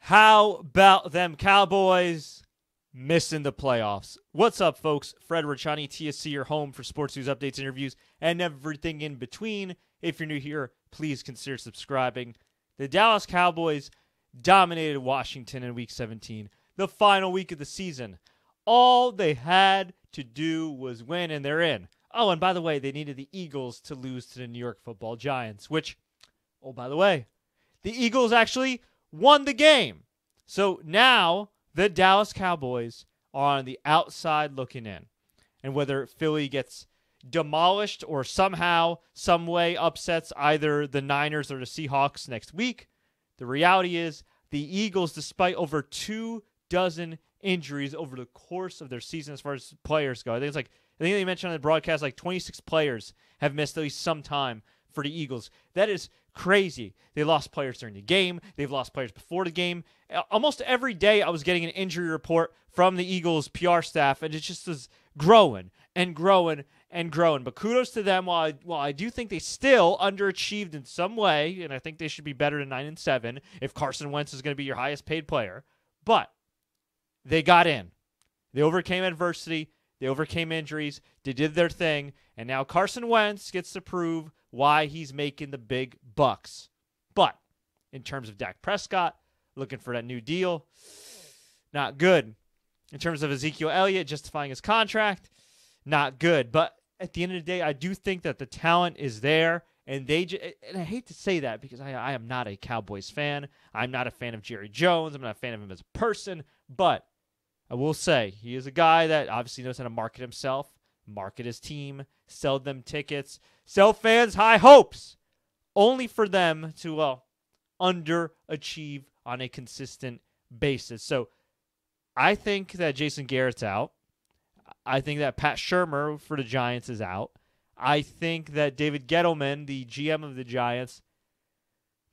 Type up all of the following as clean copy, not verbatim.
How about them Cowboys missing the playoffs? What's up, folks? Fred Richani, TSC, your home for sports news, updates, interviews, and everything in between. If you're new here, please consider subscribing. The Dallas Cowboys dominated Washington in Week 17, the final week of the season. All they had to do was win, and they're in. Oh, and by the way, they needed the Eagles to lose to the New York Football Giants, which, oh, by the way, the Eagles actually won the game. So now the Dallas Cowboys are on the outside looking in. And whether Philly gets demolished or somehow, some way upsets either the Niners or the Seahawks next week, the reality is the Eagles, despite over 24 injuries over the course of their season as far as players go, I think they mentioned on the broadcast like 26 players have missed at least some time for the Eagles. That is crazy. They lost players during the game. They've lost players before the game. Almost every day I was getting an injury report from the Eagles PR staff, and it just is growing and growing and growing. But kudos to them. While I do think they still underachieved in some way, and I think they should be better than 9-7 if Carson Wentz is going to be your highest paid player. But they got in. They overcame adversity. They overcame injuries. They did their thing. And now Carson Wentz gets to prove why he's making the big bucks. But in terms of Dak Prescott, looking for that new deal, not good. In terms of Ezekiel Elliott justifying his contract, not good. But at the end of the day, I do think that the talent is there. And and I hate to say that because I am not a Cowboys fan. I'm not a fan of Jerry Jones. I'm not a fan of him as a person. But I will say he is a guy that obviously knows how to market himself, market his team, sell them tickets, sell fans high hopes, only for them to, underachieve on a consistent basis. So I think that Jason Garrett's out. I think that Pat Shurmur for the Giants is out. I think that David Gettleman, the GM of the Giants,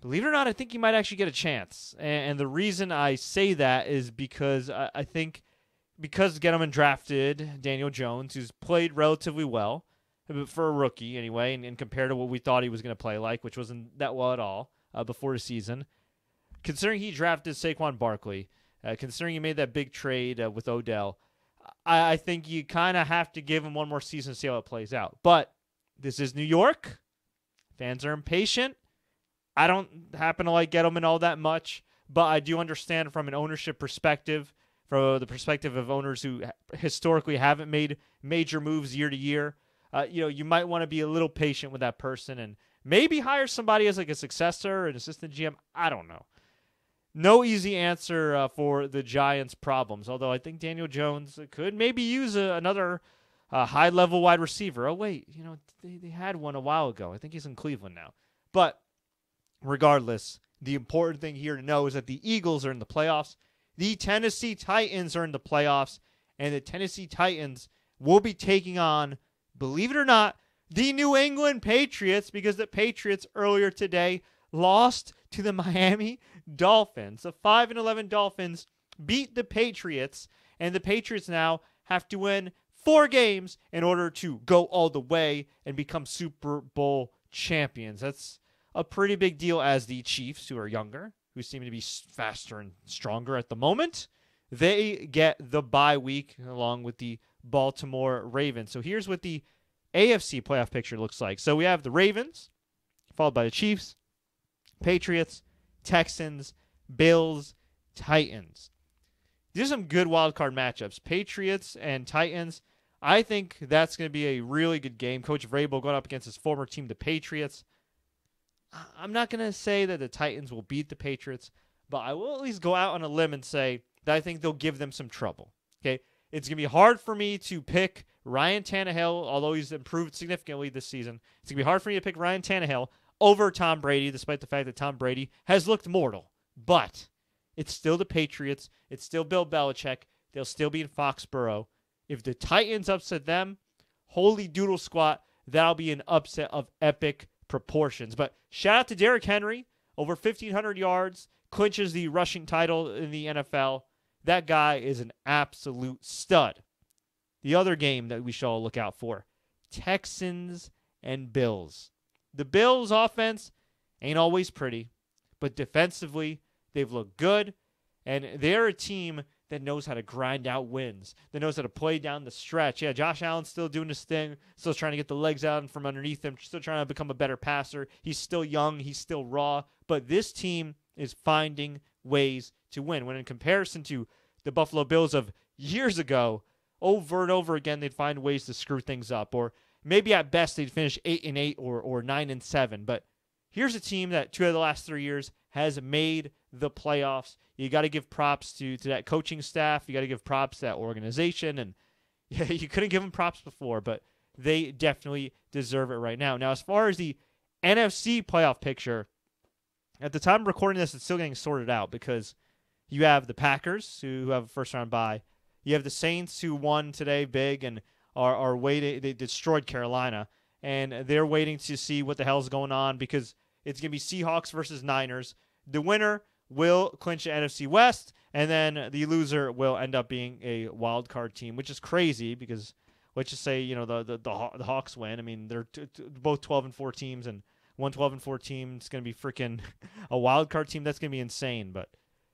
believe it or not, I think he might actually get a chance. And the reason I say that is because I think because Gettleman drafted Daniel Jones, who's played relatively well, for a rookie anyway, and compared to what we thought he was going to play like, which wasn't that well at all before the season. Considering he drafted Saquon Barkley, considering he made that big trade with Odell, I think you kind of have to give him one more season to see how it plays out. But this is New York. Fans are impatient. I don't happen to like Gettleman all that much, but I do understand from an ownership perspective, from the perspective of owners who historically haven't made major moves year to year, you might want to be a little patient with that person and maybe hire somebody as like a successor, an assistant GM. I don't know. No easy answer for the Giants' problems, although I think Daniel Jones could maybe use another high-level wide receiver. Oh, wait, they had one a while ago. I think he's in Cleveland now. But regardless, the important thing here to know is that the Eagles are in the playoffs. The Tennessee Titans are in the playoffs, and the Tennessee Titans will be taking on, believe it or not, the New England Patriots, because the Patriots earlier today lost to the Miami Dolphins. The 5-11 Dolphins beat the Patriots, and the Patriots now have to win 4 games in order to go all the way and become Super Bowl champions. That's a pretty big deal, as the Chiefs, who are younger, who seem to be faster and stronger at the moment, they get the bye week along with the Baltimore Ravens. So here's what the AFC playoff picture looks like. So we have the Ravens, followed by the Chiefs, Patriots, Texans, Bills, Titans. These are some good wild card matchups. Patriots and Titans, I think that's going to be a really good game. Coach Vrabel going up against his former team, the Patriots. I'm not going to say that the Titans will beat the Patriots, but I will at least go out on a limb and say that I think they'll give them some trouble. Okay, it's going to be hard for me to pick Ryan Tannehill, although he's improved significantly this season. It's going to be hard for me to pick Ryan Tannehill over Tom Brady, despite the fact that Tom Brady has looked mortal. But it's still the Patriots. It's still Bill Belichick. They'll still be in Foxborough. If the Titans upset them, holy doodle squat, that'll be an upset of epic proportions. But shout out to Derrick Henry, over 1,500 yards, clinches the rushing title in the NFL. That guy is an absolute stud. The other game that we shall look out for, Texans and Bills. The Bills' offense ain't always pretty, but defensively, they've looked good. And they're a team that knows how to grind out wins, that knows how to play down the stretch. Yeah, Josh Allen's still doing his thing, still trying to get the legs out from underneath him, still trying to become a better passer. He's still young, he's still raw, but this team is finding ways to win. When in comparison to the Buffalo Bills of years ago, over and over again, they'd find ways to screw things up, or maybe at best they'd finish 8-8 or 9-7. But here's a team that 2 of the last 3 years has made the playoffs. You got to give props to that coaching staff. You got to give props to that organization. And yeah, you couldn't give them props before, but they definitely deserve it right now. Now, as far as the NFC playoff picture, at the time of recording this, it's still getting sorted out because you have the Packers, who have a first-round bye. You have the Saints, who won today big and are waiting. They destroyed Carolina, and they're waiting to see what the hell's going on because it's going to be Seahawks versus Niners. The winner will clinch the NFC West, and then the loser will end up being a wild card team, which is crazy because let's just say the Hawks win. I mean, they're both 12-4 teams, and one 12-4 team is going to be freaking a wild card team. That's going to be insane. But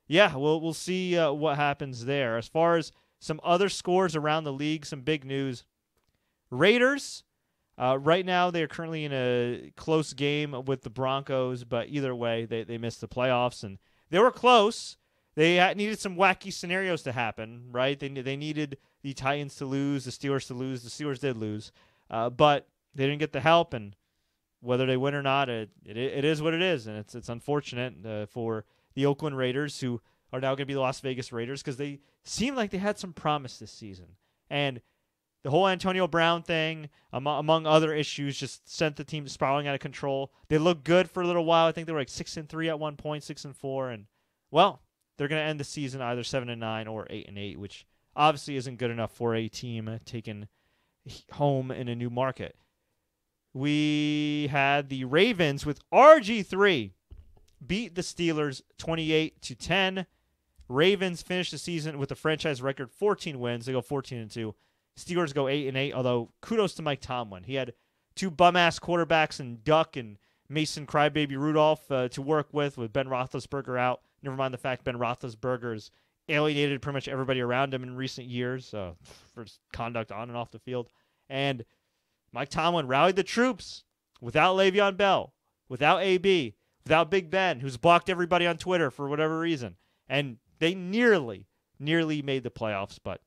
yeah, we'll see what happens there. As far as some other scores around the league, some big news. Raiders. Right now, they are currently in a close game with the Broncos, but either way, they missed the playoffs, and they were close. They needed some wacky scenarios to happen, right? They needed the Titans to lose, the Steelers to lose. The Steelers did lose, but they didn't get the help, and whether they win or not, it is what it is, and it's unfortunate for the Oakland Raiders, who are now going to be the Las Vegas Raiders, because they seem like they had some promise this season, and the whole Antonio Brown thing, among other issues, just sent the team spiraling out of control. They looked good for a little while. I think they were like 6-3 at one point, 6-4, and well, they're going to end the season either 7-9 or 8-8, which obviously isn't good enough for a team taken home in a new market. We had the Ravens with RG3 beat the Steelers 28-10. Ravens finished the season with a franchise record 14 wins. They go 14-2. Steelers go 8-8, although kudos to Mike Tomlin. He had 2 bum-ass quarterbacks in Duck and Mason Crybaby Rudolph to work with Ben Roethlisberger out. Never mind the fact Ben Roethlisberger has alienated pretty much everybody around him in recent years for his conduct on and off the field. And Mike Tomlin rallied the troops without Le'Veon Bell, without AB, without Big Ben, who's blocked everybody on Twitter for whatever reason. And they nearly made the playoffs, but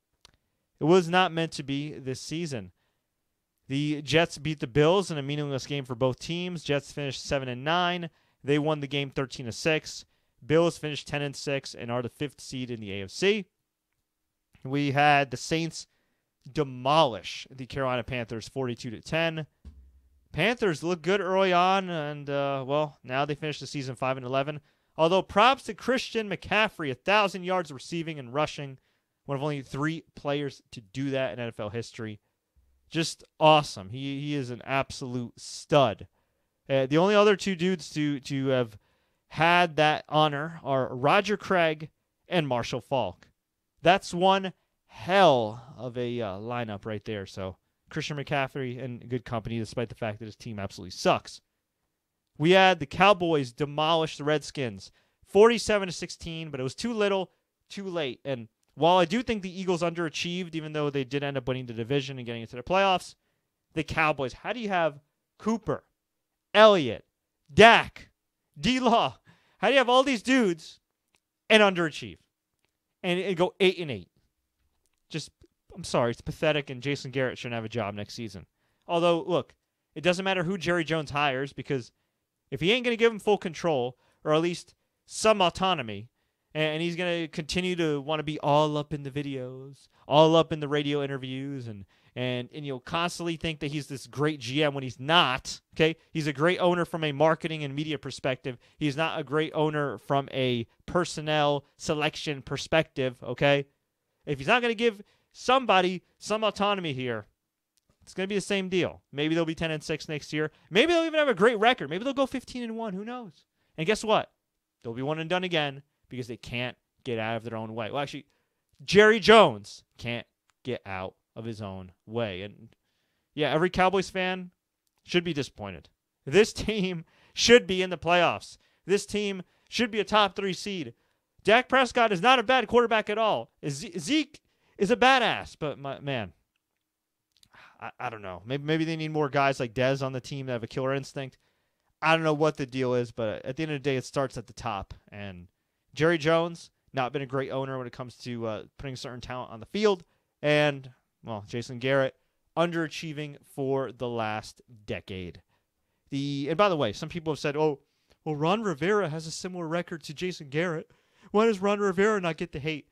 it was not meant to be this season. The Jets beat the Bills in a meaningless game for both teams. Jets finished 7-9. They won the game 13-6. Bills finished 10-6 and are the 5th seed in the AFC. We had the Saints demolish the Carolina Panthers 42-10. Panthers looked good early on, and now they finished the season 5-11. Although props to Christian McCaffrey, 1,000 yards receiving and rushing. One of only 3 players to do that in NFL history. Just awesome. He is an absolute stud. The only other 2 dudes to have had that honor are Roger Craig and Marshall Faulk. That's one hell of a lineup right there. So Christian McCaffrey in good company, despite the fact that his team absolutely sucks. We had the Cowboys demolish the Redskins 47-16, but it was too little, too late. And while I do think the Eagles underachieved, even though they did end up winning the division and getting into the playoffs, the Cowboys, how do you have Cooper, Elliott, Dak, D-Law? How do you have all these dudes and underachieve and go 8-8? Just, I'm sorry, it's pathetic, and Jason Garrett shouldn't have a job next season. Although, look, it doesn't matter who Jerry Jones hires, because if he ain't going to give him full control, or at least some autonomy, and he's going to continue to want to be all up in the videos, all up in the radio interviews, and constantly think that he's this great GM when he's not, okay? He's a great owner from a marketing and media perspective. He's not a great owner from a personnel selection perspective, okay? If he's not going to give somebody some autonomy here, it's going to be the same deal. Maybe they'll be 10-6 next year. Maybe they'll even have a great record. Maybe they'll go 15-1. Who knows? And guess what? They'll be one and done again, because they can't get out of their own way. Well, actually, Jerry Jones can't get out of his own way. And yeah, every Cowboys fan should be disappointed. This team should be in the playoffs. This team should be a top 3 seed. Dak Prescott is not a bad quarterback at all. Zeke is a badass, but man, I don't know. Maybe they need more guys like Dez on the team that have a killer instinct. I don't know what the deal is, but at the end of the day, it starts at the top. And Jerry Jones, not been a great owner when it comes to putting certain talent on the field. And, well, Jason Garrett, underachieving for the last decade. And by the way, some people have said, oh, well, Ron Rivera has a similar record to Jason Garrett. Why does Ron Rivera not get the hate?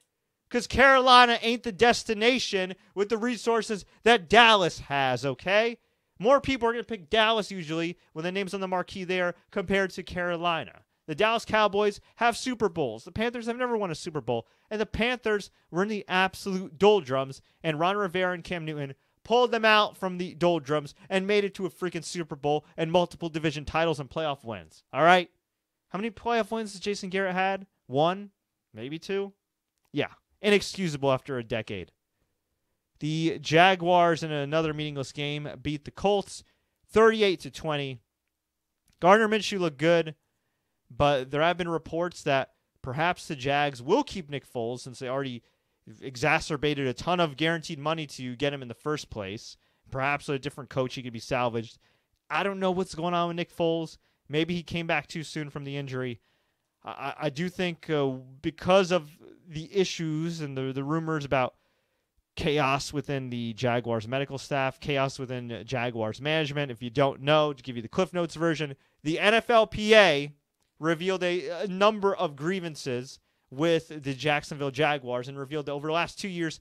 Because Carolina ain't the destination with the resources that Dallas has, okay? More people are going to pick Dallas usually when the name's on the marquee there compared to Carolina. The Dallas Cowboys have Super Bowls. The Panthers have never won a Super Bowl. And the Panthers were in the absolute doldrums. And Ron Rivera and Cam Newton pulled them out from the doldrums and made it to a freaking Super Bowl and multiple division titles and playoff wins. All right? How many playoff wins has Jason Garrett had? 1? Maybe 2? Yeah. Inexcusable after a decade. The Jaguars, in another meaningless game, beat the Colts 38-20. Gardner Minshew looked good, but there have been reports that perhaps the Jags will keep Nick Foles since they already exacerbated a ton of guaranteed money to get him in the first place. Perhaps with a different coach he could be salvaged. I don't know what's going on with Nick Foles. Maybe he came back too soon from the injury. I do think because of the issues and the rumors about chaos within the Jaguars medical staff, chaos within Jaguars management. If you don't know, to give you the Cliff Notes version, the NFLPA revealed a number of grievances with the Jacksonville Jaguars and revealed that over the last 2 years,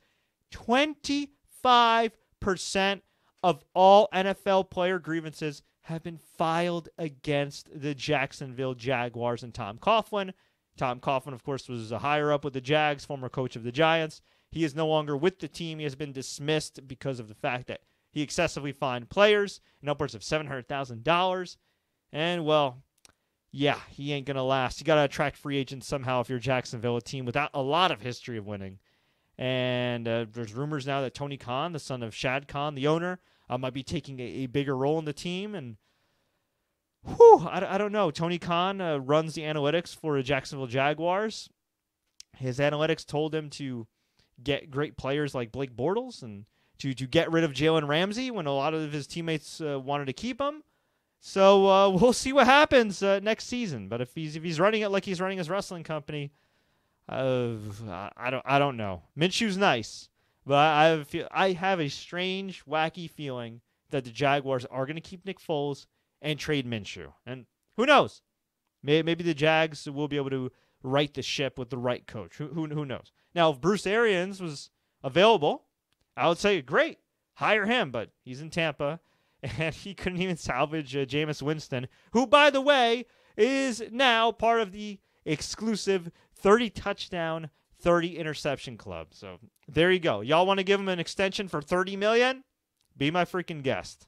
25% of all NFL player grievances have been filed against the Jacksonville Jaguars and Tom Coughlin. Tom Coughlin, of course, was a higher up with the Jags, former coach of the Giants. He is no longer with the team. He has been dismissed because of the fact that he excessively fined players in upwards of $700,000. And, well, yeah, he ain't going to last. You got to attract free agents somehow if you're Jacksonville, a team without a lot of history of winning. And there's rumors now that Tony Khan, the son of Shad Khan, the owner, might be taking a bigger role in the team. And I don't know. Tony Khan runs the analytics for the Jacksonville Jaguars. His analytics told him to get great players like Blake Bortles and to get rid of Jalen Ramsey when a lot of his teammates wanted to keep him. So we'll see what happens next season. But if he's running it like he's running his wrestling company, I don't know. Minshew's nice, but I have a strange, wacky feeling that the Jaguars are going to keep Nick Foles and trade Minshew. And who knows? Maybe the Jags will be able to right the ship with the right coach. Who knows? Now, if Bruce Arians was available, I would say, great, hire him. But he's in Tampa, and he couldn't even salvage Jameis Winston, who, by the way, is now part of the exclusive 30-touchdown, 30-interception club. So there you go. Y'all want to give him an extension for $30 million? Be my freaking guest.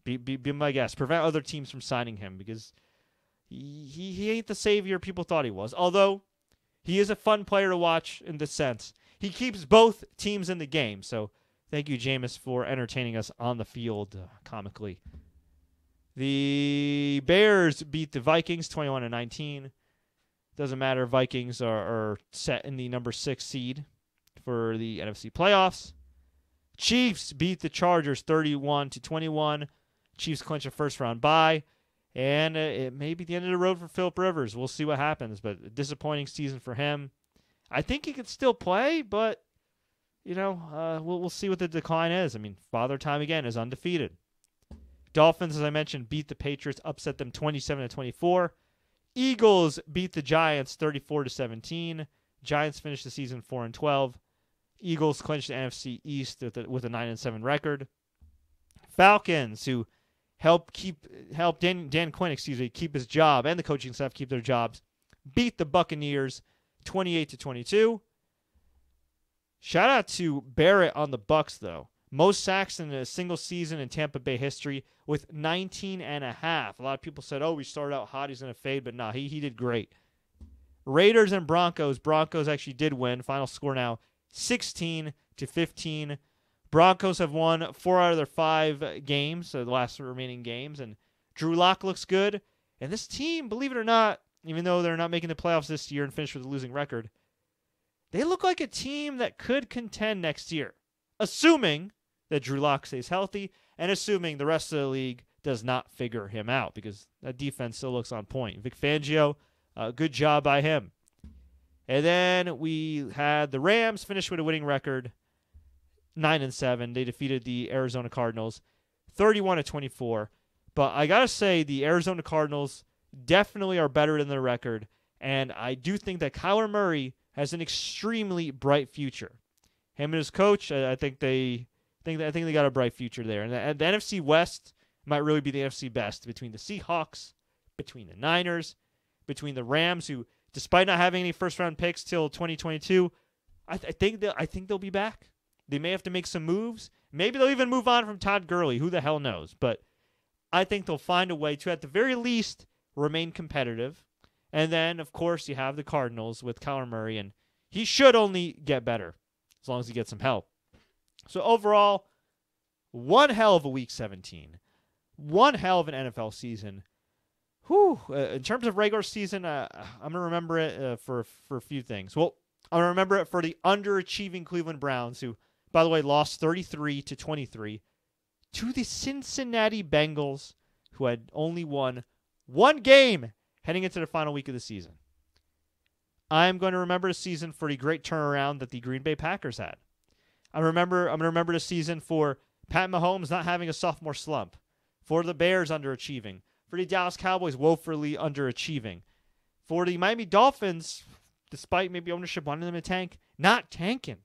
Be my guest. Prevent other teams from signing him because he ain't the savior people thought he was. Although he is a fun player to watch in the sense he keeps both teams in the game. So thank you, Jameis, for entertaining us on the field comically. The Bears beat the Vikings 21-19. Doesn't matter. Vikings are set in the number 6 seed for the NFC playoffs. Chiefs beat the Chargers 31-21. Chiefs clinch a first-round bye. And it may be the end of the road for Phillip Rivers. We'll see what happens, but a disappointing season for him. I think he could still play, but, we'll see what the decline is. I mean, Father Time again is undefeated. Dolphins, as I mentioned, beat the Patriots, upset them 27-24. Eagles beat the Giants 34-17. Giants finished the season 4-12. Eagles clinched the NFC East with a 9-7 record. Falcons, who helped Dan Quinn, keep his job, and the coaching staff keep their jobs, beat the Buccaneers 28-22. Shout out to Barrett on the Bucs, though. Most sacks in a single season in Tampa Bay history with 19.5. A lot of people said, oh, we started out hot, he's going to fade, but nah, he did great. Raiders and Broncos. Broncos actually did win. Final score now 16-15. Broncos have won 4 out of their 5 games, so the last remaining games, and Drew Lock looks good. And this team, believe it or not, even though they're not making the playoffs this year and finish with a losing record, they look like a team that could contend next year, assuming that Drew Lock stays healthy and assuming the rest of the league does not figure him out, because that defense still looks on point. Vic Fangio, good job by him. And then we had the Rams finish with a winning record, 9-7. They defeated the Arizona Cardinals 31-24. But I got to say, the Arizona Cardinals definitely are better than their record, and I do think that Kyler Murray has an extremely bright future. Him and his coach, I think they got a bright future there. And the NFC West might really be the NFC best, between the Seahawks, between the Niners, between the Rams, who, despite not having any first-round picks till 2022, I think they'll be back. They may have to make some moves. Maybe they'll even move on from Todd Gurley. Who the hell knows? But I think they'll find a way to, at the very least, remain competitive. And then, of course, you have the Cardinals with Kyler Murray, and he should only get better as long as he gets some help. So overall, one hell of a Week 17. One hell of an NFL season. Whew. In terms of regular season, I'm going to remember it for a few things. Well, I'm going to remember it for the underachieving Cleveland Browns, who, by the way, lost 33-23 to the Cincinnati Bengals, who had only won one game heading into the final week of the season. I'm going to remember the season for the great turnaround that the Green Bay Packers had. I'm going to remember the season for Pat Mahomes not having a sophomore slump, for the Bears underachieving, for the Dallas Cowboys woefully underachieving, for the Miami Dolphins, despite maybe ownership wanting them to tank, not tanking.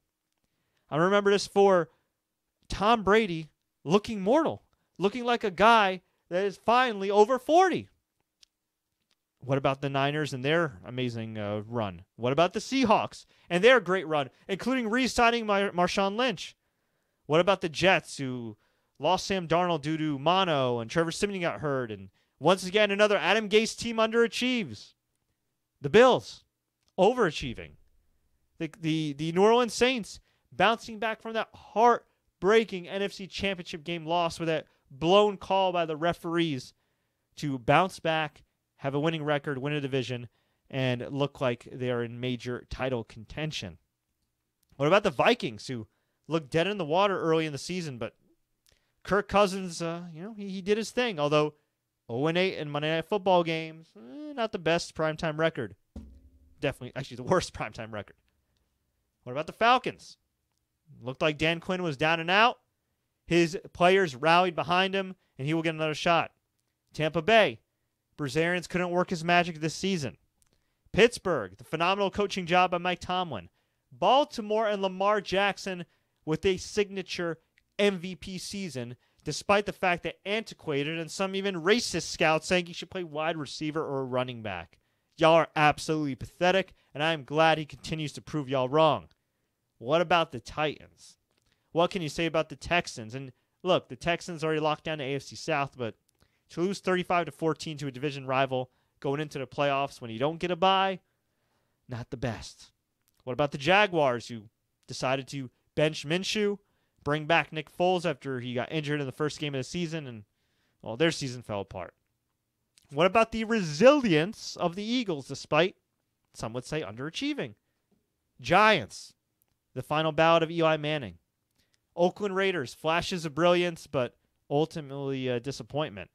I remember this for Tom Brady looking mortal, looking like a guy that is finally over 40. What about the Niners and their amazing run? What about the Seahawks and their great run, including re-signing Marshawn Lynch? What about the Jets, who lost Sam Darnold due to mono and Trevor Siemian got hurt, and once again another Adam Gase team underachieves? The Bills, overachieving. The New Orleans Saints bouncing back from that heartbreaking NFC Championship game loss with that blown call by the referees to bounce back, have a winning record, win a division, and look like they are in major title contention. What about the Vikings, who looked dead in the water early in the season, but Kirk Cousins, he did his thing, although 0-8 in Monday Night Football games, not the best primetime record. Definitely, actually, the worst primetime record. What about the Falcons? Looked like Dan Quinn was down and out. His players rallied behind him, and he will get another shot. Tampa Bay, Bruce Arians couldn't work his magic this season. Pittsburgh, the phenomenal coaching job by Mike Tomlin. Baltimore and Lamar Jackson with a signature MVP season, despite the fact that antiquated and some even racist scouts saying he should play wide receiver or running back. Y'all are absolutely pathetic, and I am glad he continues to prove y'all wrong. What about the Titans? What can you say about the Texans? And look, the Texans already locked down the AFC South, but to lose 35-14 to a division rival going into the playoffs when you don't get a bye, not the best. What about the Jaguars, who decided to bench Minshew, bring back Nick Foles after he got injured in the first game of the season, and, well, their season fell apart. What about the resilience of the Eagles, despite, some would say, underachieving? Giants, the final ballad of Eli Manning. Oakland Raiders, flashes of brilliance, but ultimately a disappointment.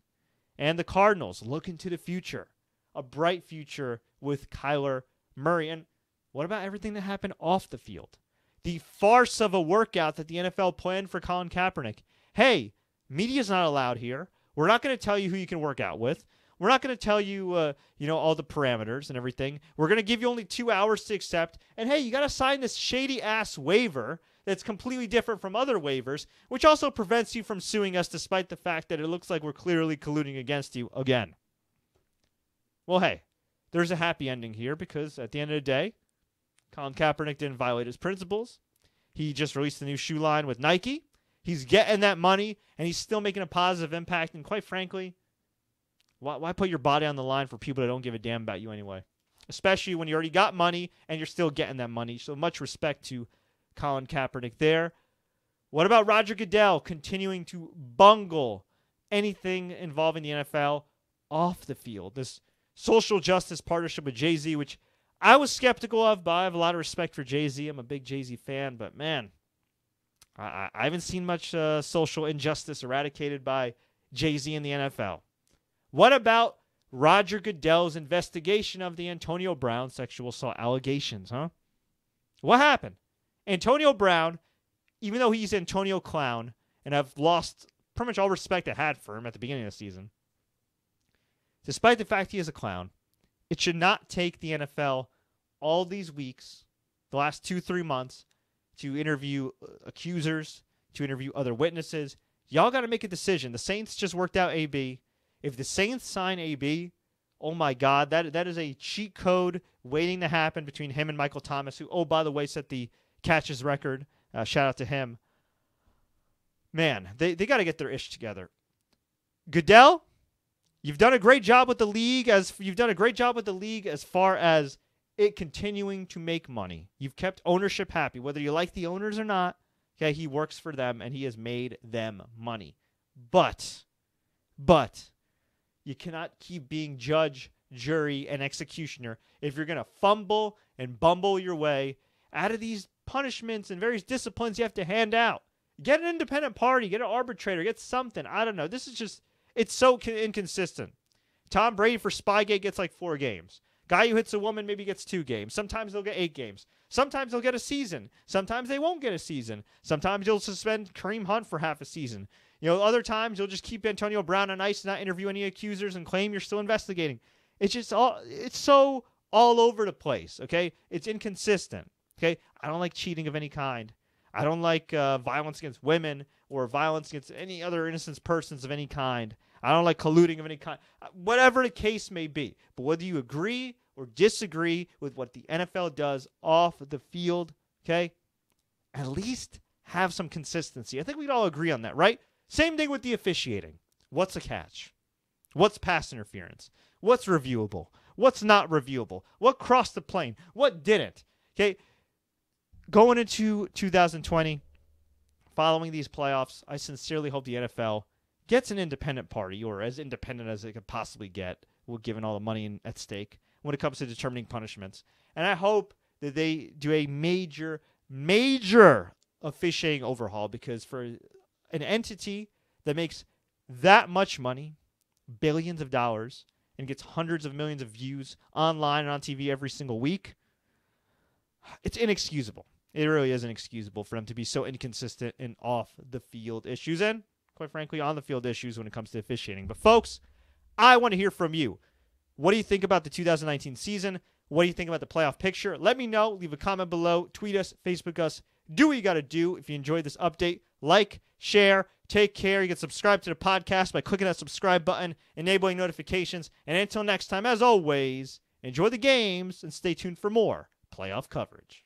And the Cardinals, looking to the future, a bright future with Kyler Murray. And what about everything that happened off the field? The farce of a workout that the NFL planned for Colin Kaepernick. Hey, media's not allowed here. We're not going to tell you who you can work out with. We're not going to tell you, all the parameters and everything. We're going to give you only 2 hours to accept. And hey, you got to sign this shady-ass waiver that's completely different from other waivers, which also prevents you from suing us despite the fact that it looks like we're clearly colluding against you again. Well, hey, there's a happy ending here because at the end of the day, Colin Kaepernick didn't violate his principles. He just released a new shoe line with Nike. He's getting that money, and he's still making a positive impact. And quite frankly, why put your body on the line for people that don't give a damn about you anyway? Especially when you already got money and you're still getting that money. So much respect to Colin Kaepernick there. What about Roger Goodell continuing to bungle anything involving the NFL off the field? This social justice partnership with Jay-Z, which I was skeptical of, but I have a lot of respect for Jay-Z. I'm a big Jay-Z fan, but man, I haven't seen much social injustice eradicated by Jay-Z in the NFL. What about Roger Goodell's investigation of the Antonio Brown sexual assault allegations, huh? What happened? Antonio Brown, even though he's Antonio Clown, and I've lost pretty much all respect I had for him at the beginning of the season, despite the fact he is a clown, it should not take the NFL all these weeks, the last 2-3 months, to interview accusers, to interview other witnesses. Y'all got to make a decision. The Saints just worked out AB. If the Saints sign AB, oh my God, that is a cheat code waiting to happen between him and Michael Thomas, who, oh, by the way, set the catches record. Shout out to him. Man, they got to get their ish together. Goodell, you've done a great job with the league as far as it continuing to make money. You've kept ownership happy, whether you like the owners or not. Okay, he works for them and he has made them money. But you cannot keep being judge, jury, and executioner if you're going to fumble and bumble your way out of these punishments and various disciplines you have to hand out. Get an independent party, get an arbitrator, get something. I don't know. This is just, it's so inconsistent. Tom Brady for Spygate gets like 4 games. Guy who hits a woman maybe gets 2 games. Sometimes they'll get 8 games. Sometimes they'll get a season. Sometimes they won't get a season. Sometimes you'll suspend Kareem Hunt for half a season. Other times you'll just keep Antonio Brown on ice, not interview any accusers, and claim you're still investigating. It's so all over the place, okay? It's inconsistent, okay? I don't like cheating of any kind. I don't like violence against women or violence against any other innocent persons of any kind. I don't like colluding of any kind. Whatever the case may be. But whether you agree or disagree with what the NFL does off the field, okay, at least have some consistency. I think we'd all agree on that, right? Same thing with the officiating. What's a catch? What's pass interference? What's reviewable? What's not reviewable? What crossed the plane? What didn't? Okay, going into 2020, following these playoffs, I sincerely hope the NFL gets an independent party, or as independent as it could possibly get, given all the money at stake when it comes to determining punishments. And I hope that they do a major officiating overhaul, because for an entity that makes that much money, billions of dollars, and gets hundreds of millions of views online and on TV every single week, it's inexcusable. It really is inexcusable for them to be so inconsistent in off-the-field issues and, quite frankly, on-the-field issues when it comes to officiating. But, folks, I want to hear from you. What do you think about the 2019 season? What do you think about the playoff picture? Let me know. Leave a comment below. Tweet us. Facebook us. Do what you got to do. If you enjoyed this update, like, share, take care. You can subscribe to the podcast by clicking that subscribe button, enabling notifications. And until next time, as always, enjoy the games and stay tuned for more playoff coverage.